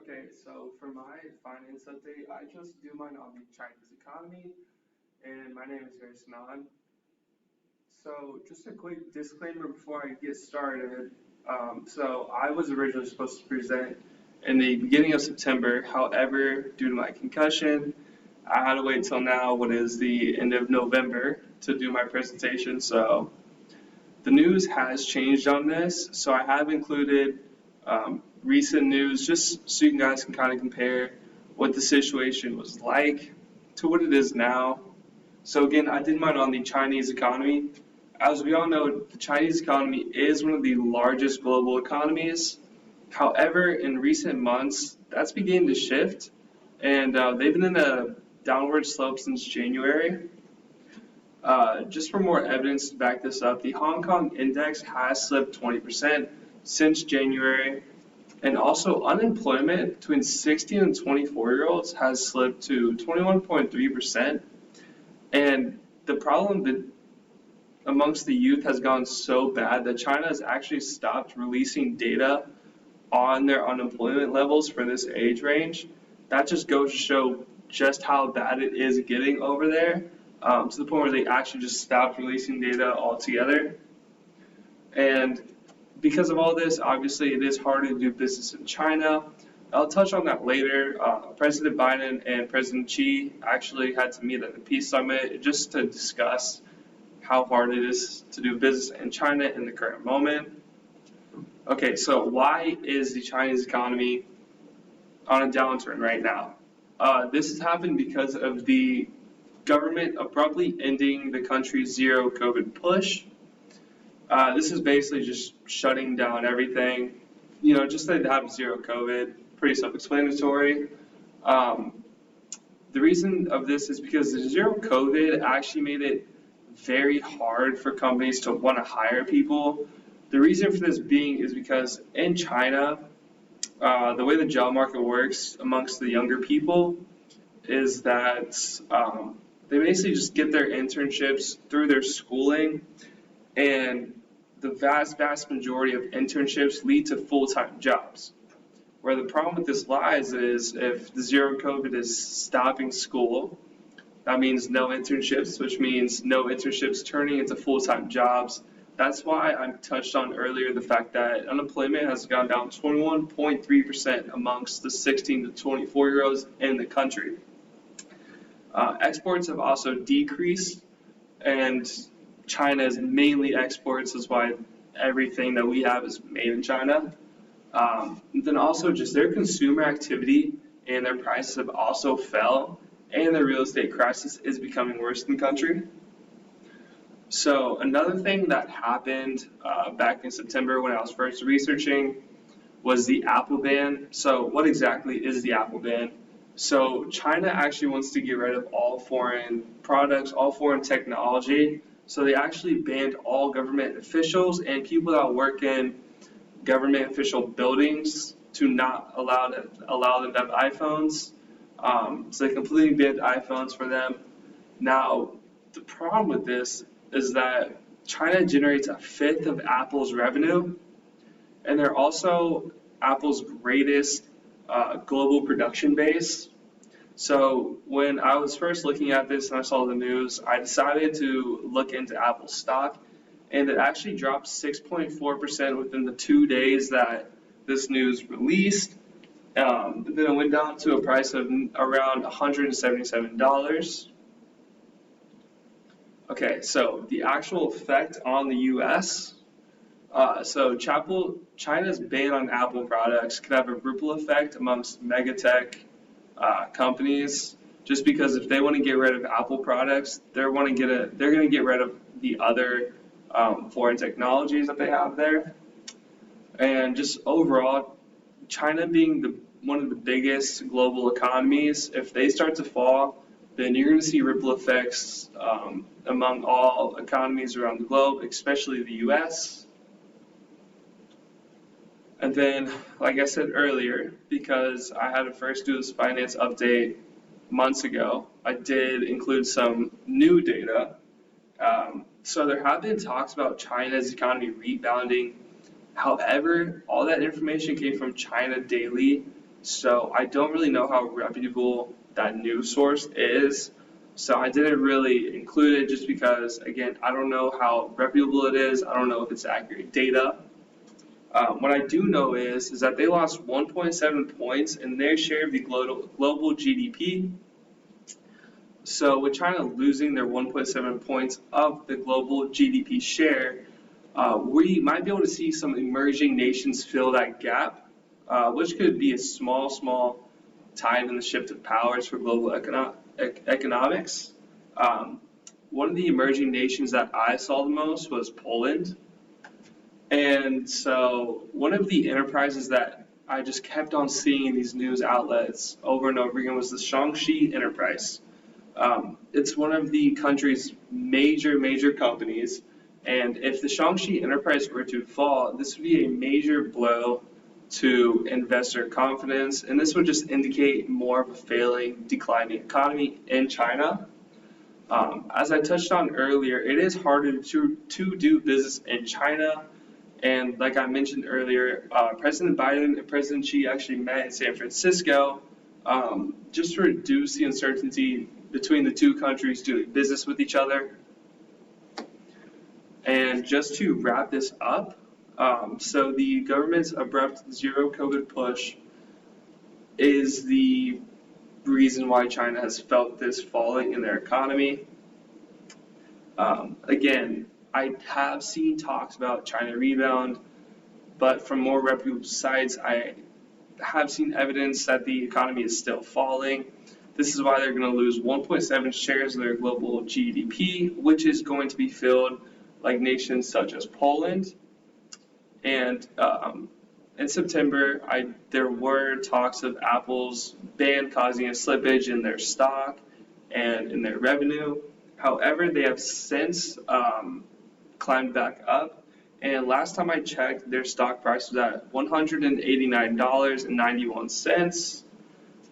Okay, so for my finance update, I just do mine on the Chinese economy, and my name is Harrison An. So just a quick disclaimer before I get started. So I was originally supposed to present in the beginning of September. However, due to my concussion, I had to wait till now, what is the end of November, to do my presentation. So the news has changed on this. So I have included recent news just so you guys can kind of compare what the situation was like to what it is now. So again, I did mine on the Chinese economy. As we all know, the Chinese economy is one of the largest global economies. However, in recent months, that's beginning to shift, and they've been in a downward slope since January. Just for more evidence to back this up, the Hong Kong index has slipped 20% since January, and also unemployment between 16 and 24-year-olds has slipped to 21.3%. And the problem amongst the youth has gone so bad that China has actually stopped releasing data on their unemployment levels for this age range. That just goes to show just how bad it is getting over there, to the point where they actually just stopped releasing data altogether. And because of all this, obviously it is harder to do business in China. I'll touch on that later. President Biden and President Xi actually had to meet at the Peace Summit just to discuss how hard it is to do business in China in the current moment. Okay, so why is the Chinese economy on a downturn right now? This has happened because of the government abruptly ending the country's zero COVID push. This is basically just shutting down everything. Just that they have zero COVID, pretty self-explanatory. The reason of this is because the zero COVID actually made it very hard for companies to want to hire people. The reason for this being is because in China, the way the job market works amongst the younger people is that they basically just get their internships through their schooling, and the vast majority of internships lead to full-time jobs. Where the problem with this lies is if the zero COVID is stopping school, that means no internships, which means no internships turning into full-time jobs. That's why I touched on earlier the fact that unemployment has gone down 21.3% amongst the 16 to 24-year-olds in the country. Exports have also decreased, and China is mainly exports. That's why everything that we have is made in China. Then also just their consumer activity and their prices have also fell, and the real estate crisis is becoming worse in the country. So another thing that happened back in September when I was first researching was the Apple ban. So what exactly is the Apple ban? So China actually wants to get rid of all foreign products, all foreign technology. So they actually banned all government officials and people that work in government official buildings to not allow them to have iPhones. So they completely banned iPhones for them. Now, the problem with this is that China generates a fifth of Apple's revenue, and they're also Apple's greatest global production base. So when I was first looking at this and I saw the news, I decided to look into Apple stock, and it actually dropped 6.4% within the 2 days that this news released. Then it went down to a price of around $177. Okay, so the actual effect on the U.S. So China's ban on Apple products could have a ripple effect amongst megatech companies. Just because if they want to get rid of Apple products, they're going to get rid of the other foreign technologies that they have there. And just overall, China being one of the biggest global economies, if they start to fall, then you're going to see ripple effects among all economies around the globe, especially the U.S. And then, like I said earlier, because I had to first do this finance update months ago, I did include some new data. So there have been talks about China's economy rebounding. However, all that information came from China Daily, So I don't really know how reputable that news source is. So I didn't really include it just because, again, I don't know how reputable it is. I don't know if it's accurate data. What I do know is that they lost 1.7 points in their share of the global GDP. So with China losing their 1.7 points of the global GDP share, we might be able to see some emerging nations fill that gap, which could be a small tide in the shift of powers for global economics. One of the emerging nations that I saw the most was Poland. And so one of the enterprises that I just kept on seeing in these news outlets over and over again was the Shaanxi enterprise. It's one of the country's major companies, and if the Shaanxi enterprise were to fall, this would be a major blow to investor confidence, and this would just indicate more of a failing, declining economy in China. As I touched on earlier, it is harder to do business in China. And like I mentioned earlier, President Biden and President Xi actually met in San Francisco just to reduce the uncertainty between the two countries doing business with each other. And just to wrap this up, so the government's abrupt zero COVID push is the reason why China has felt this falling in their economy. Again, I have seen talks about China rebound, but from more reputable sites, I have seen evidence that the economy is still falling. This is why they're going to lose 1.7 shares of their global GDP, which is going to be filled like nations such as Poland. And in September, there were talks of Apple's ban causing a slippage in their stock and in their revenue. However, they have since climbed back up, and last time I checked, their stock price was at $189.91.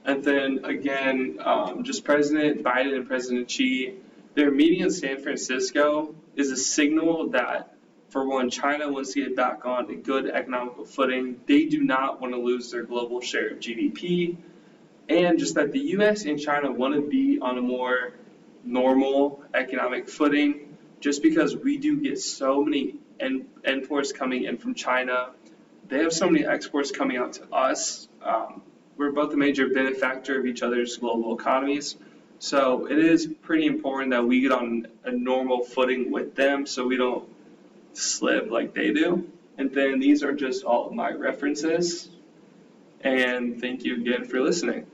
And then again, just President Biden and President Xi, their meeting in San Francisco is a signal that, for one, China wants to get back on a good economical footing. They do not want to lose their global share of GDP, and just that the U.S. and China want to be on a more normal economic footing. Just because we do get so many imports coming in from China, they have so many exports coming out to us. We're both a major benefactor of each other's global economies. So it is pretty important that we get on a normal footing with them so we don't slip like they do. And then these are just all of my references. And thank you again for listening.